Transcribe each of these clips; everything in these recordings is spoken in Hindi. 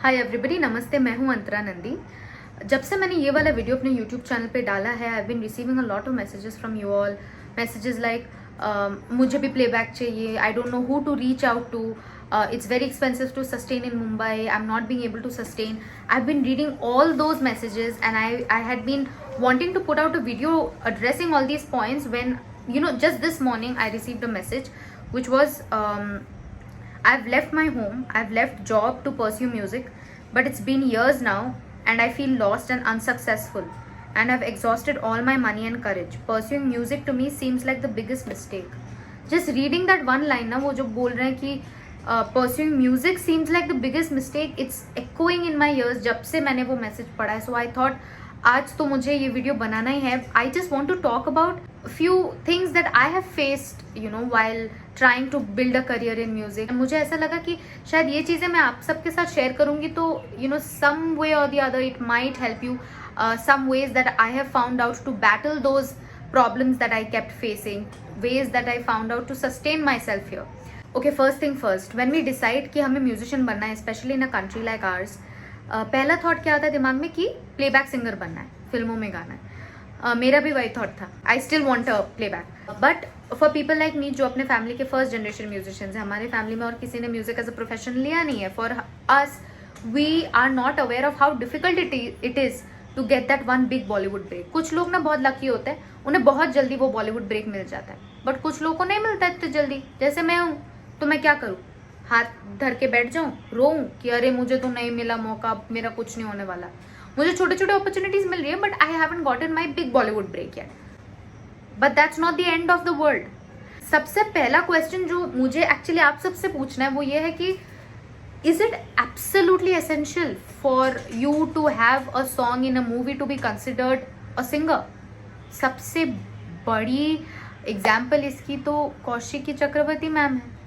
हाय एवरीबडी, नमस्ते। मैं हूं अंतरा नंदी। जब से मैंने ये वाला वीडियो अपने यूट्यूब चैनल पे डाला है, I been receiving a lot of messages from you all. Messages like मुझे भी प्लेबैक चाहिए, I don't know who to reach out to, it's very expensive to sustain in Mumbai, I am not being able to sustain. I been reading all those messages and I had been wanting to put out a video addressing all these points when, you know, just this morning I received a message which was, I've left my home, I've left job to pursue music, but it's been years now and I feel lost and unsuccessful and I've exhausted all my money and courage. Pursuing music to me seems like the biggest mistake. Just reading that one line ना, वो जो बोल रहे हैं कि pursuing music seems like the biggest mistake, it's echoing in my ears जब से मैंने वो मैसेज पढ़ा है. So I thought आज तो मुझे ये वीडियो बनाना ही है. I just want to talk about few things that I have faced, you know, while trying to build a career in music. मुझे ऐसा लगा कि शायद ये चीज़ें मैं आप सबके साथ शेयर करूंगी तो यू नो सम वे और the other it might help you. Some ways that I have found out to battle those problems that I kept facing, ways that I found out to sustain myself here. Okay, first thing first, when we decide कि हमें musician बनना है, especially in a country like ours, पहला थॉट क्या आता है दिमाग में कि प्लेबैक सिंगर बनना है, फिल्मों में गाना है. मेरा भी वही थॉट था. I still want a playback. But for people like me जो अपने फैमिली के फर्स्ट जनरेशन म्यूजिशियंस हैं, हमारे फैमिली में और किसी ने म्यूजिक एज अ प्रोफेशन लिया नहीं है. For us we are not aware of how difficult it is to get that one big Bollywood break. कुछ लोग ना बहुत लकी होते हैं, उन्हें बहुत जल्दी वो बॉलीवुड ब्रेक मिल जाता है, बट कुछ लोगों को नहीं मिलता इतनी जल्दी. जैसे मैं हूँ, तो मैं क्या करूँ, हाथ धर के बैठ जाऊं, रोऊं कि अरे मुझे तो नहीं मिला मौका, मेरा कुछ नहीं होने वाला. मुझे छोटे छोटे अपॉर्चुनिटीज मिल रही है but I haven't gotten my big Bollywood break yet. But that's not the end of the world. सबसे पहला क्वेश्चन जो मुझे एक्चुअली आप सबसे पूछना है वो ये है कि is it absolutely essential for you to have a song in a movie to be considered a singer. सबसे बड़ी एग्जाम्पल इसकी तो कौशिकी चक्रवर्ती मैम है.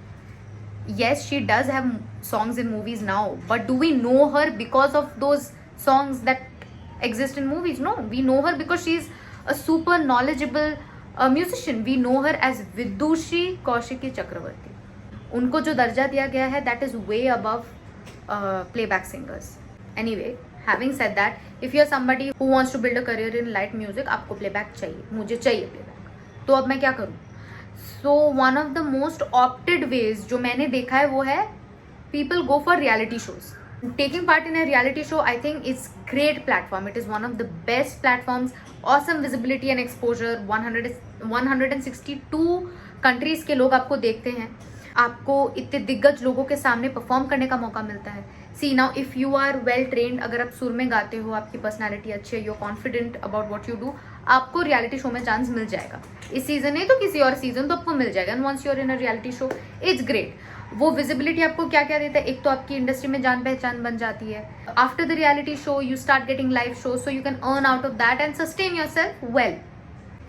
Yes, she does have songs in movies now, but do we know her because of those songs that exist in movies? No, we know her because she's a super knowledgeable musician. We know her as Vidushi Kaushiki Chakravarti. उनको जो दर्जा दिया गया है that is way above playback singers. Anyway, having said that, if you are somebody who wants to build a career in light music, आपको playback चाहिए, मुझे चाहिए playback. तो अब मैं क्या करूँ? So one of the most opted ways जो मैंने देखा है वो है people go for reality shows. Taking part in a reality show I think is great platform. It is one of the best platforms. Awesome visibility and exposure. 162 countries के लोग आपको देखते हैं. आपको इतने दिग्गज लोगों के सामने परफॉर्म करने का मौका मिलता है. See now, if you are well trained, अगर आप सुर में गाते हो, आपकी पर्सनैलिटी अच्छी है, you are confident about what you do, आपको रियलिटी शो में चांस मिल जाएगा. इस सीजन नहीं तो किसी और सीजन तो आपको मिल जाएगा. And once you are in a reality show, it's great. वो विजिबिलिटी आपको क्या क्या देता है? एक तो आपकी इंडस्ट्री में जान पहचान बन जाती है. After the reality show you start getting live show, so you can earn out of that and sustain your self well.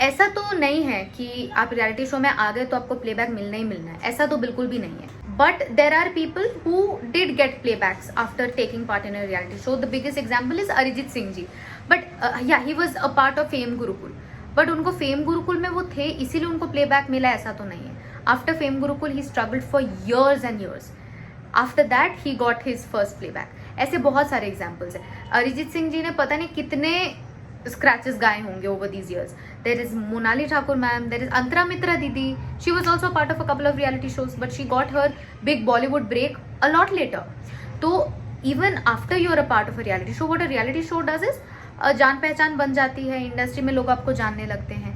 ऐसा तो नहीं है कि आप रियलिटी शो में आ गए तो आपको प्लेबैक मिलना ही मिलना है, ऐसा तो बिल्कुल भी नहीं है. But there are people who did get playbacks after taking part in a reality show. The biggest example is Arijit Singh ji. But yeah, he was a part of Fame Gurukul. But उनको Fame Gurukul में वो थे इसीलिए उनको playback मिला, ऐसा तो नहीं है. After Fame Gurukul he struggled for years and years. After that he got his first playback. ऐसे बहुत सारे examples हैं. अरिजीत सिंह जी ने पता नहीं कितने स्क्रैचेस गाए होंगे over these years. There is Monali Thakur ma'am, there is Antara Mitra Didi. She was also a part of a couple of reality shows, but she got her big Bollywood break a lot later. So even after you are a part of a reality show, what a reality show does is जान पहचान बन जाती है, इंडस्ट्री में लोग आपको जानने लगते हैं.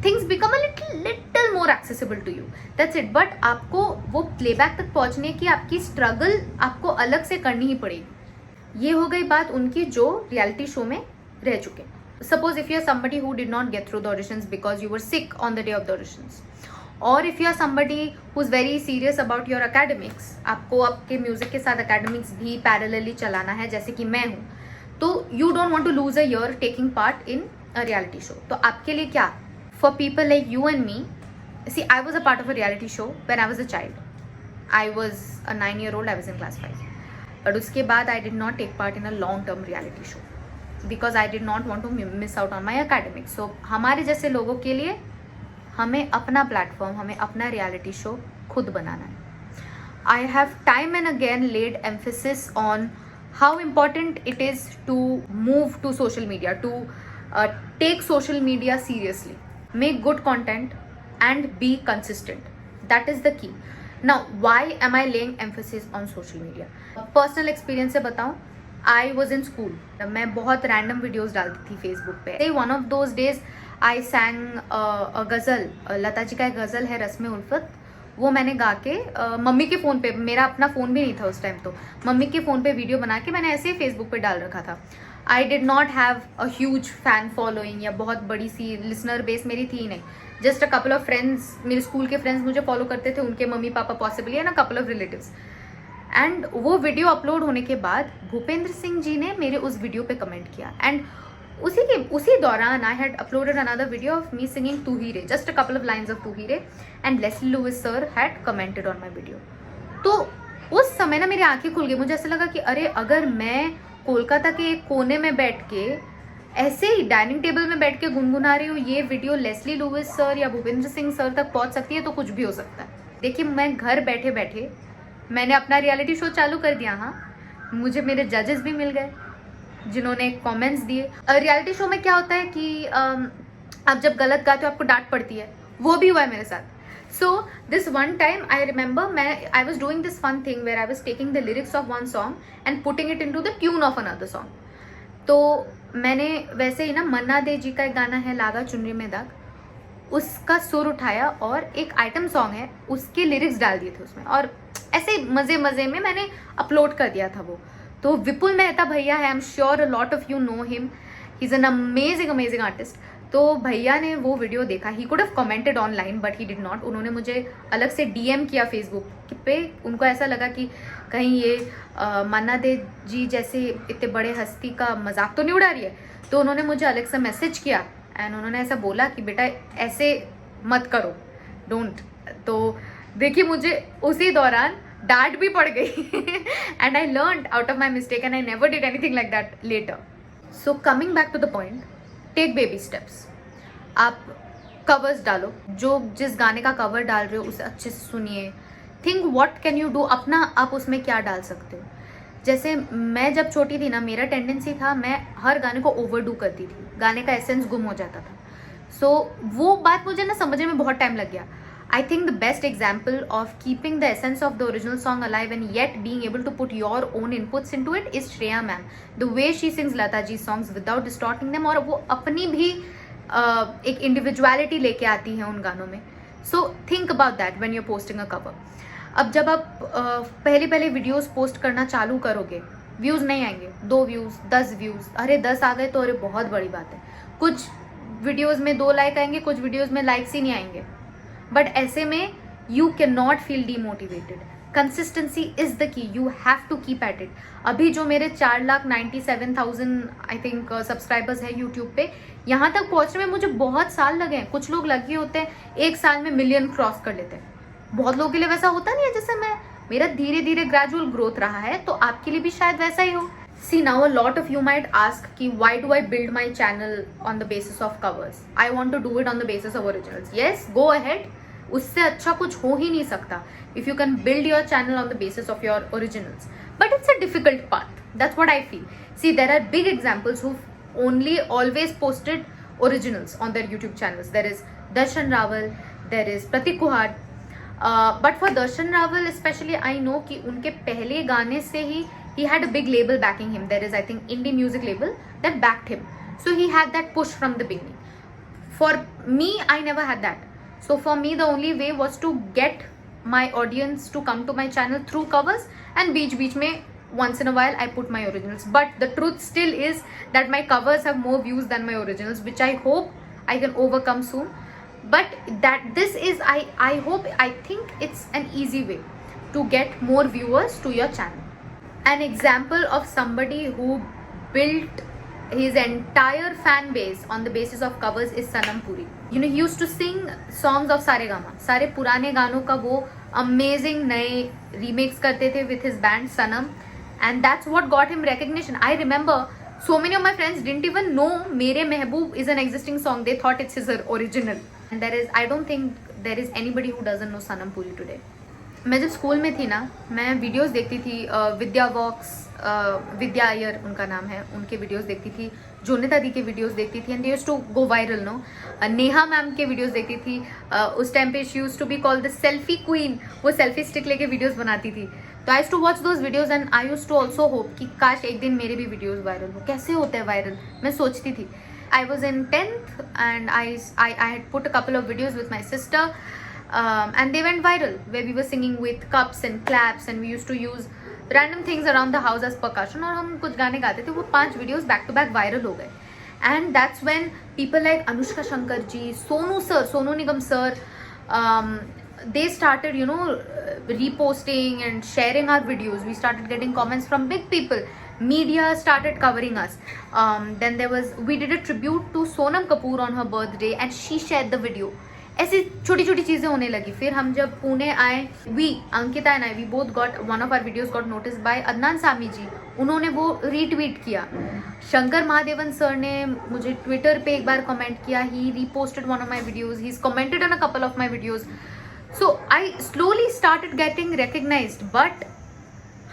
Things become a little more accessible to you. That's it. But आपको वो प्लेबैक तक पहुंचने की आपकी स्ट्रगल आपको अलग से करनी ही पड़ेगी. ये हो गई बात उनकी जो रियलिटी शो में रह चुके. Suppose if you are somebody who did not get through the auditions because you were sick on the day of the auditions, or if you are somebody who's very serious about your academics, आपको आपके म्यूजिक के साथ academics भी parallelly चलाना है जैसे कि मैं हूँ, तो you don't want to lose a year taking part in a reality show. तो आपके लिए क्या? For people like you and me, see, I was a part of a reality show when I was a child. I was a 9-year-old, I was in class 5. But उसके बाद I did not take part in a long-term reality show. Because I did not want to miss out on my academics. So हमारे जैसे लोगों के लिए हमें अपना प्लेटफॉर्म, हमें अपना रियलिटी शो खुद बनाना है. I have time and again laid emphasis on how important it is to move to social media, to take social media seriously, make good content and be consistent. That is the key. Now why am I laying emphasis on social media? Personal experience से बताऊं, I was in school, मैं बहुत random videos डालती थी Facebook पे. One of those days I sang a गज़ल, लता जी का एक गज़ल है रस्म उल्फत, वो मैंने गा के मम्मी के फ़ोन पे, मेरा अपना फ़ोन भी नहीं था उस टाइम, तो मम्मी के फ़ोन पे वीडियो बना के मैंने ऐसे ही फेसबुक पे डाल रखा था. I did not have a huge fan following या बहुत बड़ी सी लिसनर बेस मेरी थी नहीं. Just a couple of friends, मेरे स्कूल के फ्रेंड्स मुझे फॉलो करते थे, उनके mummy papa possibly and a couple of relatives. And वो वीडियो अपलोड होने के बाद भूपेंद्र सिंह जी ने मेरे उस वीडियो पे कमेंट किया. एंड उसी दौरान I had uploaded another video of me singing Tu Hi Re, just a couple of lines of Tu Hi Re, and Leslie Lewis sir had commented on my video. तो उस समय ना मेरी आंखें खुल गई. मुझे ऐसा लगा कि अरे अगर मैं कोलकाता के एक कोने में बैठ के ऐसे ही डाइनिंग टेबल में बैठ के गुनगुना रही हूँ, ये वीडियो लेस्ली लुइस सर या भूपेंद्र सिंह सर तक पहुँच सकती है, तो कुछ भी हो सकता है. देखिए, मैं घर बैठे बैठे मैंने अपना रियलिटी शो चालू कर दिया. हाँ, मुझे मेरे जजेस भी मिल गए जिन्होंने कमेंट्स दिए. रियलिटी शो में क्या होता है कि आप जब गलत गाते हो आपको डांट पड़ती है, वो भी हुआ है मेरे साथ. So this one time I remember I was doing this fun thing where I was taking the lyrics of one song and putting it into the tune of another song. तो मैंने वैसे ही ना मन्ना दे जी का एक गाना है लागा चुनरी में दाग, उसका सुर उठाया और एक आइटम सॉन्ग है उसके लिरिक्स डाल दिए थे उसमें, और ऐसे मज़े मज़े में मैंने अपलोड कर दिया था वो. तो विपुल मेहता भैया है, I am sure a lot of you know him, he is an amazing artist. तो भैया ने वो वीडियो देखा, he could have commented online but he did not. उन्होंने मुझे अलग से डीएम किया फेसबुक पे. उनको ऐसा लगा कि कहीं ये मन्ना दे जी जैसे इतने बड़े हस्ती का मजाक तो नहीं उड़ा रही है. तो उन्होंने मुझे अलग से मैसेज किया एंड उन्होंने ऐसा बोला कि बेटा ऐसे मत करो, डोंट. तो देखिए, मुझे उसी दौरान डांट भी पड़ गई and I learned out of my mistake and I never did anything like that later. So coming back to the point, take baby steps. आप कवर्स डालो, जो जिस गाने का कवर डाल रहे हो उसे अच्छे से सुनिए. Think what can you do, अपना आप उसमें क्या डाल सकते हो. जैसे मैं जब छोटी थी ना, मेरा टेंडेंसी था मैं हर गाने को ओवरडू करती थी, गाने का एसेंस गुम हो जाता था. सो वो बात मुझे ना समझने में बहुत टाइम लग गया. I think the best example of keeping the essence of the original song alive and yet being able to put your own inputs into it is Shreya ma'am. The way she sings Lata Ji's songs without distorting them, और वो अपनी भी एक individuality लेके आती है उन गानों में. So think about that when you're posting a cover. अब जब आप पहले वीडियोस पोस्ट करना चालू करोगे, व्यूज़ नहीं आएंगे, 2 व्यूज़ 10 व्यूज़, अरे 10 आ गए तो अरे बहुत बड़ी बात है. कुछ वीडियोज़ में 2 लाइक आएंगे, कुछ वीडियोज़ में लाइक्स ही नहीं आएंगे. बट ऐसे में you can not feel demotivated. Consistency is the key, you have to keep at it. अभी जो मेरे 4,97,000 आई थिंक सब्सक्राइबर्स है यूट्यूब पे, यहाँ तक पहुँचने में मुझे बहुत साल लगे हैं. कुछ लोग लगे होते हैं 1 साल में मिलियन क्रॉस कर लेते हैं. बहुत लोगों के लिए वैसा होता नहीं है जैसे मेरा धीरे धीरे ग्रेजुअल ग्रोथ रहा है, तो आपके लिए भी शायद वैसा ही हो. See, now a lot of you might ask कि why do I build my channel on the basis of covers? I want to do it on the basis of originals. Yes, go ahead. उससे अच्छा कुछ हो ही नहीं सकता if you can build your channel on the basis of your originals. But it's a difficult path. That's what I feel. See, there are big examples who've only always posted originals on their YouTube channels. There is Darshan Rawal, there is Pratik Kuhad. But for Darshan Rawal especially, I know कि उनके पहले गाने से ही he had a big label backing him. There is, I think, indie music label that backed him. So he had that push from the beginning. For me, I never had that. So for me, the only way was to get my audience to come to my channel through covers, and beech mein once in a while I put my originals. But the truth still is that my covers have more views than my originals, which I hope I can overcome soon. But that this is, I think it's an easy way to get more viewers to your channel. An example of somebody who built his entire fan base on the basis of covers is Sanam Puri. You know, he used to sing songs of Saregama. सारे पुराने गानों का वो amazing नए remakes करते थे with his band Sanam, and that's what got him recognition. I remember so many of my friends didn't even know Mere Mehboob is an existing song. They thought it's his original. And there is, I don't think there is anybody who doesn't know Sanam Puri today. मैं जब स्कूल में थी ना, मैं वीडियोस देखती थी विद्या वॉक्स, विद्या अय्यर उनका नाम है, उनके वीडियोस देखती थी, जोनिता दी के वीडियोस देखती थी, and they used to go viral no. Neha ma'am के वीडियोस देखती थी, उस टाइम पे she used to be called the selfie queen, वो सेल्फी स्टिक लेके वीडियोस बनाती थी। तो I used to watch those videos and I used to also hope कि काश एक दिन मेरे भी वीडियोस वायरल हो। कैसे होते हैं वायरल, मैं सोचती थी। I was in 10th and I had put a couple of videos with my sister, and they went viral, where we were singing with cups and claps and we used to use random things around the house as percussion, और हम कुछ गाने गाते थे। वो 5 videos back to back viral हो गए, and that's when people like Anushka Shankar ji, Sonu Nigam sir, they started, you know, reposting and sharing our videos. We started getting comments from big people. Media started covering us. Then we did a tribute to Sonam Kapoor on her birthday and she shared the video. ऐसी छोटी छोटी चीज़ें होने लगी। फिर हम जब पुणे आए, Ankita and I, we both got, one of our videos got notice by Adnan Sami ji, उन्होंने वो रीट्वीट किया। शंकर महादेवन सर ने मुझे ट्विटर पे एक बार कमेंट किया, he reposted one of my videos, he is commented on a couple of my videos. So I slowly started getting recognized, but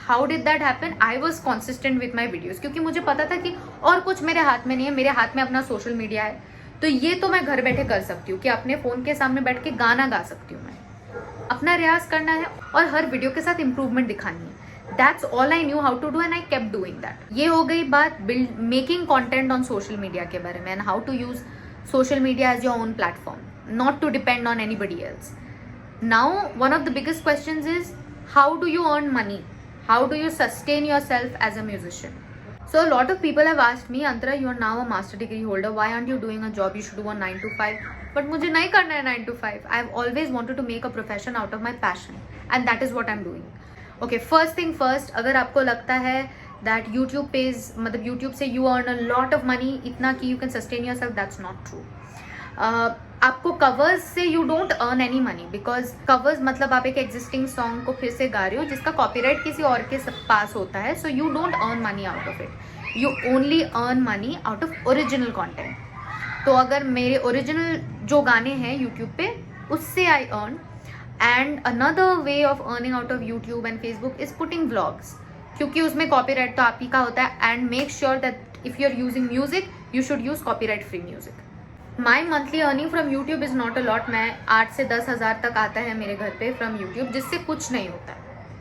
how did that happen? I was consistent with my videos, क्योंकि मुझे पता था कि और कुछ मेरे हाथ में नहीं है, मेरे हाथ में अपना सोशल मीडिया है, तो ये तो मैं घर बैठे कर सकती हूँ कि अपने फ़ोन के सामने बैठ के गाना गा सकती हूँ। मैं अपना रियाज करना है और हर वीडियो के साथ इम्प्रूवमेंट दिखानी है। That's all I knew how to do and I kept doing that. ये हो गई बात making content on social media के बारे में, and how to use social media as your own platform, not to depend on anybody else. Now, one of the biggest questions is, how do you earn money? How do you sustain yourself as a musician? So a lot of people have asked me, Antara, you are now a master degree holder. Why aren't you doing a job? You should do a 9 to 5. But मुझे नहीं करना है 9 to 5. I've always wanted to make a profession out of my passion, and that is what I'm doing. Okay, first thing first, अगर आपको लगता है that YouTube pays, मतलब YouTube से you earn a lot of money, इतना कि you can sustain yourself, that's not true. आपको कवर्स से you don't earn any money, because covers मतलब आप एक एग्जिस्टिंग सॉन्ग को फिर से गा रहे हो जिसका कॉपीराइट किसी और के पास होता है, so you don't earn money out of it, you only earn money out of original content. तो अगर मेरे ओरिजिनल जो गाने हैं यूट्यूब पे, उससे I earn. And another way of earning out of YouTube and Facebook is putting vlogs, क्योंकि उसमें कॉपीराइट तो आप ही का होता है, and make sure that if you are using music you should use copyright free music. My monthly earning from YouTube is not a lot. मैं 8 से 10 हज़ार तक आता है मेरे घर पे फ्रॉम यूट्यूब, जिससे कुछ नहीं होता है।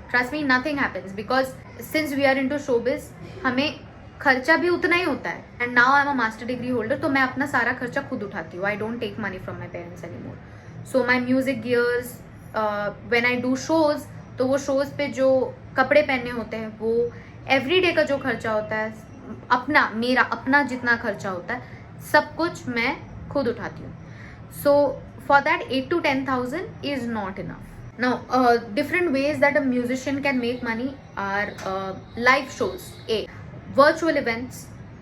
Trust me, nothing happens, because since we are into showbiz हमें खर्चा भी उतना ही होता है। And now I am a master degree holder, तो मैं अपना सारा खर्चा खुद उठाती हूँ। I don't take money from my parents any more. So my music gears, when I do shows, तो वो शोज पे जो कपड़े पहनने होते हैं, वो एवरी डे का जो खर्चा होता है, अपना मेरा अपना जितना खर्चा होता है, सब कुछ मैं खुद उठाती हूँ। So for that 8 to 10,000 is not enough. Now, different ways that a musician can make money are live shows, virtual events,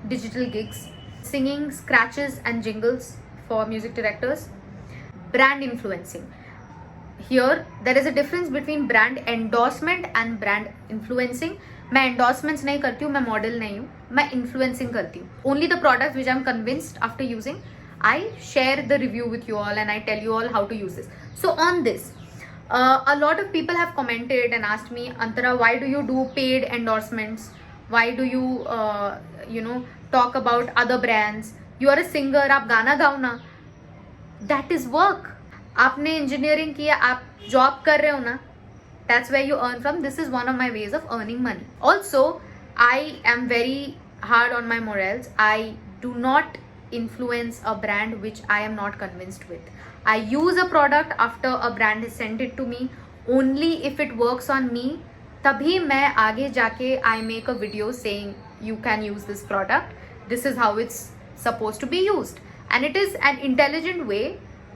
digital gigs, singing scratches and jingles for music directors, brand influencing. Here there is a difference between brand endorsement and brand influencing. मैं endorsements नहीं करती हूँ, मैं मॉडल नहीं हूँ, मैं influencing करती हूँ। Only the products which I'm convinced after using, I share the review with you all and I tell you all how to use this. So on this, a lot of people have commented and asked me, Antara, why do you do paid endorsements? Why do you talk about other brands? You are a singer, आप गाना गाओ ना। That is work. आपने engineering किया, आप job कर रहे हो ना, that's where you earn from. This is one of my ways of earning money. Also, I am very hard on my morals. I do not influence a brand which I am not convinced with. I use a product after a brand has sent it to me. Only if it works on me, तभी मैं आगे जाके I make a video saying you can use this product. This is how it's supposed to be used, and it is an intelligent way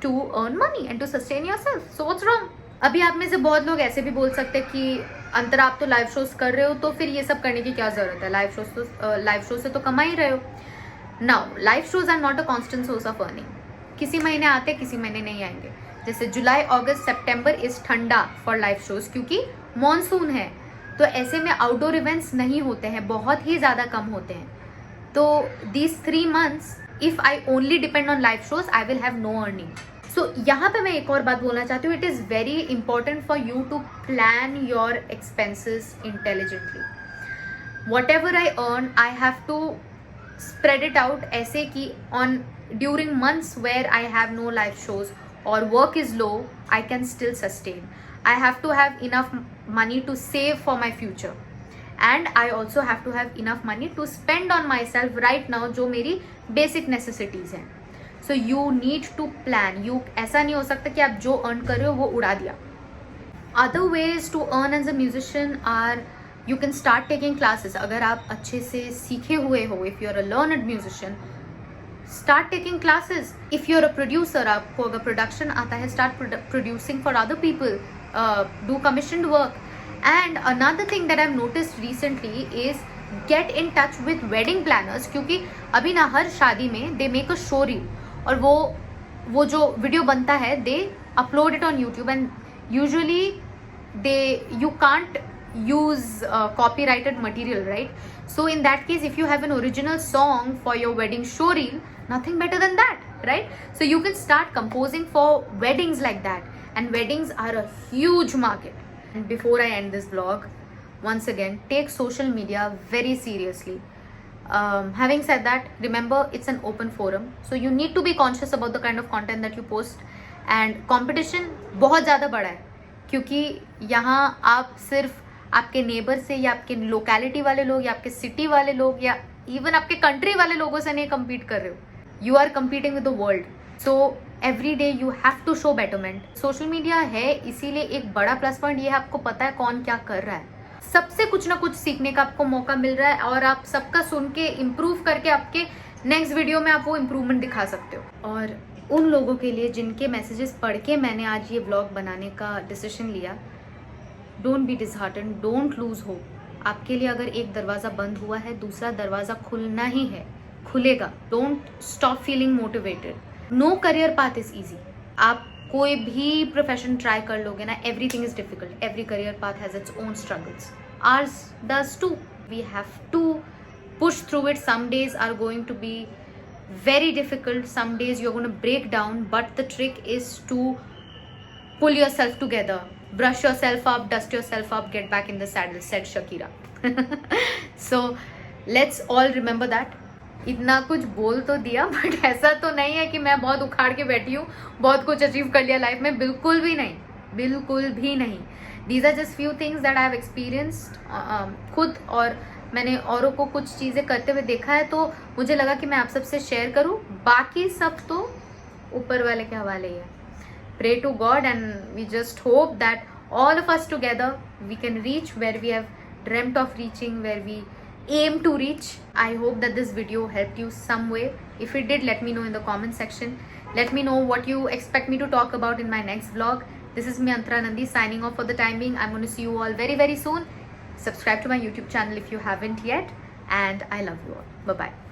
to earn money and to sustain yourself. So what's wrong? अभी आप में से बहुत लोग ऐसे भी बोल सकते हैं कि अंतरा आप तो लाइव शोज कर रहे हो, तो फिर ये सब करने की क्या जरूरत है, लाइव शो से तो कमा ही रहे हो। Now live shows are not a constant source of earning. किसी महीने आते, किसी महीने नहीं आएंगे। जैसे जुलाई, अगस्त, सितंबर इज ठंडा फॉर लाइव शोज, क्योंकि मॉनसून है, तो ऐसे में आउटडोर इवेंट्स नहीं होते हैं, बहुत ही ज़्यादा कम होते हैं। तो these 3 months if I only depend on live shows I will have no earning. So यहाँ पे मैं एक और बात बोलना चाहती हूँ, it is very important for you to plan your expenses intelligently. whatever I earn, I have to spread it out ऐसे कि on during months where I have no live shows or work is low, I can still sustain. I have to have enough money to save for my future, and I also have to have enough money to spend on myself right now, जो मेरी basic necessities हैं. So you need to plan. You ऐसा नहीं हो सकता कि आप जो earn कर रहे हो वो उड़ा दिया. Other ways to earn as a musician are you can start taking classes. अगर आप अच्छे से सीखे हुए हो, if you're a learned musician, start taking classes. If you're a producer, आपको अगर production आता है, start producing for other people. Do commissioned work. And another thing that I've noticed recently is get in touch with wedding planners, क्योंकि अभी ना हर शादी में they make a show reel, और वो जो वीडियो बनता है they upload it on YouTube, and usually you can't use copyrighted material, right? So in that case, if you have an original song for your wedding show reel, nothing better than that, right? So you can start composing for weddings like that, and weddings are a huge market. And before I end this vlog, once again, take social media very seriously. Having said that, remember it's an open forum, so you need to be conscious about the kind of content that you post. And competition बहुत ज़्यादा बड़ा है, क्योंकि यहाँ आप सिर्फ आपके नेबर से या आपके लोकेलिटी वाले लोग या आपके सिटी वाले लोग या इवन आपके कंट्री वाले लोगों से नहीं compete कर रहे हो. You are competing with the world. So every day you have to show betterment. Social media है, इसीलिए एक बड़ा प्लस पॉइंट ये है, आपको पता है कौन क्या कर रहा है. सबसे कुछ ना कुछ सीखने का आपको मौका मिल रहा है, और आप सबका सुन के इम्प्रूव करके आपके नेक्स्ट वीडियो में आप वो इम्प्रूवमेंट दिखा सकते हो. और उन लोगों के लिए जिनके मैसेजेस पढ़ के मैंने आज ये व्लॉग बनाने का डिसीजन लिया, don't be dishearten, don't lose hope. आपके लिए अगर एक दरवाज़ा बंद हुआ है, दूसरा दरवाज़ा खुलना ही है, खुलेगा. Don't stop feeling motivated. No career path is easy. आप कोई भी प्रोफेशन ट्राई कर लोगे ना, everything is difficult. Every career path has its own struggles. Ours does too. We have to push through it. Some days are going to be very difficult. Some days you're going to break down. But the trick is to pull yourself together. Brush yourself up, dust yourself up, get back in the saddle, said Shakira. So let's all remember that. इतना कुछ बोल तो दिया, बट ऐसा तो नहीं है कि मैं बहुत उखाड़ के बैठी हूँ, बहुत कुछ अचीव कर लिया लाइफ में. बिल्कुल भी नहीं, बिल्कुल भी नहीं. These are just few things that I have experienced खुद, और मैंने औरों को कुछ चीज़ें करते हुए देखा है, तो मुझे लगा कि मैं आप सबसे शेयर करूँ. बाकी सब तो ऊपर वाले के हवाले ही है. Pray to God and we just hope that all of us together we can reach where we have dreamt of reaching, where we aim to reach. I hope that this video helped you some way. If it did, let me know in the comment section. Let me know what you expect me to talk about in my next vlog. This is me, Antara Nandi, signing off for the time being. I'm going to see you all very, very soon. Subscribe to my YouTube channel if you haven't yet. And I love you all. Bye-bye.